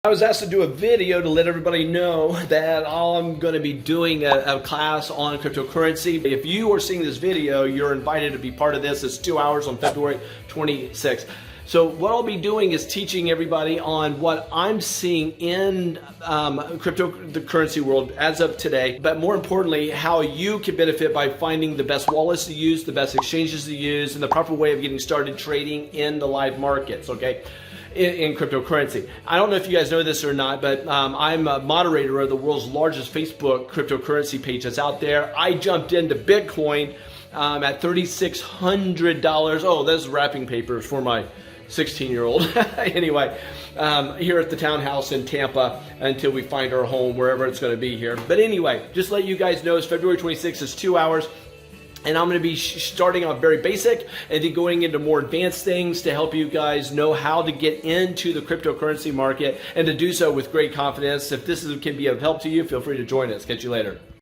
I was asked to do a video to let everybody know that I'm going to be doing a class on cryptocurrency. If you are seeing this video, you're invited to be part of this. It's 2 hours on February 26th. So what I'll be doing is teaching everybody on what I'm seeing in cryptocurrency world as of today, but more importantly, how you can benefit by finding the best wallets to use, the best exchanges to use, and the proper way of getting started trading in the live markets, okay? In cryptocurrency. I don't know if you guys know this or not, but I'm a moderator of the world's largest Facebook cryptocurrency page that's out there. I jumped into Bitcoin at $3,600. Oh, there's wrapping papers for my 16-year-old. Anyway, here at the townhouse in Tampa until we find our home, wherever it's going to be here. But anyway, just let you guys know, it's February 26th. It's 2 hours. And I'm going to be starting off very basic and then going into more advanced things to help you guys know how to get into the cryptocurrency market and to do so with great confidence. If this can be of help to you, feel free to join us. Catch you later.